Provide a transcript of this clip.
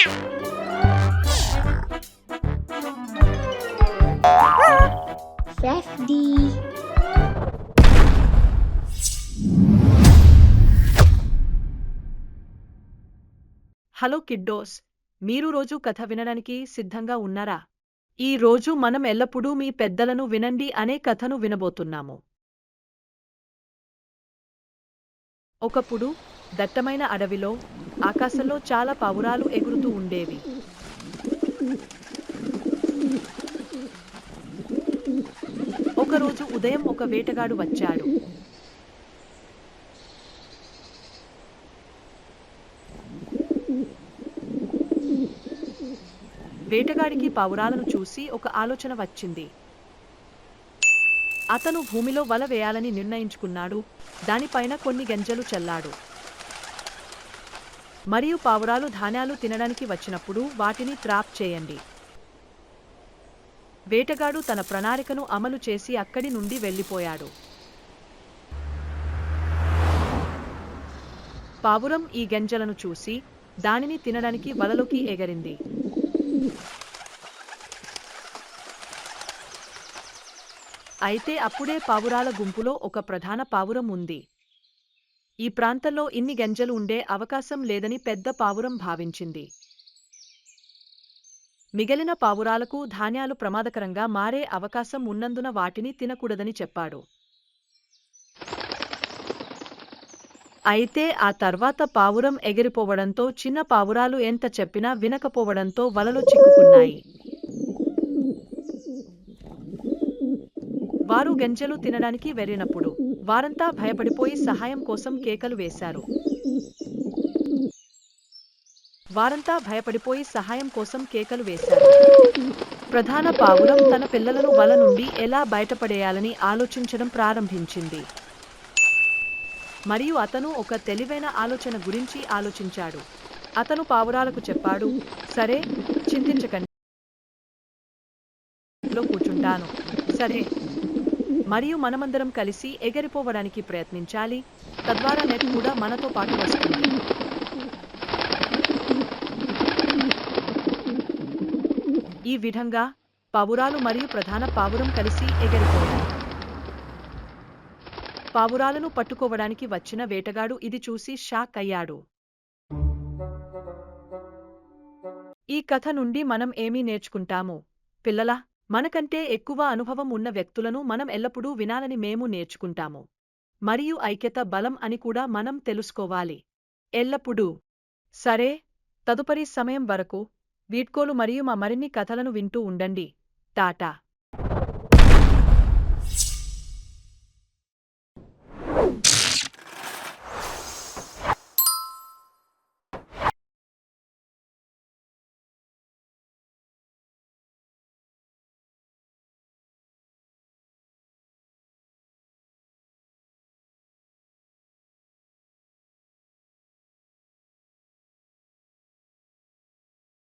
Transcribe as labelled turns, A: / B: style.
A: Safety.
B: Hello కిడ్డోస్, మీరు రోజు కథ వినడానికి సిద్ధంగా ఉన్నారా? ఈ రోజు మనం ఎల్లప్పుడూ మీ పెద్దలను వినండి అనే కథను వినబోతున్నాము. ఒకప్పుడు దట్టమైన అడవిలో ఆకాశంలో చాలా పావురాలు ఎగురుతూ ఉండేవి. ఒకరోజు ఉదయం ఒక వేటగాడు వచ్చాడు. వేటగాడికి పావురాలను చూసి ఒక ఆలోచన వచ్చింది. అతను భూమిలో వల వేయాలని నిర్ణయించుకున్నాడు. దానిపైన కొన్ని గింజలు చల్లాడు. మరియు పావురాలు ధాన్యాలు తినడానికి వచ్చినప్పుడు వాటిని ట్రాప్ చేయండి. వేటగాడు తన ప్రణాళికను అమలు చేసి అక్కడి నుండి వెళ్ళిపోయాడు. పావురం ఈ గింజలను చూసి దానిని తినడానికి వలలోకి ఎగరింది. అయితే అప్పుడే పావురాల గుంపులో ఒక ప్రధాన పావురం ఉంది. ఈ ప్రాంతంలో ఇన్ని గింజలు ఉండే అవకాశం లేదని పెద్ద పావురం భావించింది. మిగిలిన పావురాలకు ధాన్యాలు ప్రమాదకరంగా మారే అవకాశం ఉన్నందున వాటిని తినకూడదని చెప్పాడు. అయితే ఆ తర్వాత పావురం ఎగిరిపోవడంతో చిన్న పావురాలు ఎంత చెప్పినా వినకపోవడంతో వలలో చిక్కుకున్నాయి. వారు గింజలు తినడానికి వెళ్ళినప్పుడు వారంతా భయపడిపోయి సహాయం కోసం కేకలు వేశారు. ప్రధాన పావురం తన పిల్లలను వల నుండి ఎలా బయటపడేయాలని ఆలోచించడం ప్రారంభించింది. మరియు అతను ఒక తెలివైన ఆలోచన గురించి ఆలోచించాడు. అతను పావురాలకు చెప్పాడు, సరే, చింతించకండి, కూర్చుంటాను, సరే, మరియు మనమందరం కలిసి ఎగిరిపోవడానికి ప్రయత్నించాలి, తద్వారా నెట్ కూడా మనతో పాటు వస్తుంది. ఈ విధంగా పావురాలు మరియు ప్రధాన పావురం కలిసి ఎగిరిపోయారు. పావురాలను పట్టుకోవడానికి వచ్చిన వేటగాడు ఇది చూసి షాక్ అయ్యాడు. ఈ కథ నుండి మనం ఏమి నేర్చుకుంటాము? పిల్లలా, మనకంటే ఎక్కువ అనుభవం ఉన్న వ్యక్తులను మనం ఎల్లప్పుడూ వినాలని మేము నేర్చుకుంటాము. మరియు ఐక్యత బలం అని కూడా మనం తెలుసుకోవాలి. ఎల్లప్పుడూ. సరే, తదుపరి సమయం వరకు వీడ్కోలు మరియు మా మరిన్ని కథలను వింటూ ఉండండి. టాటా.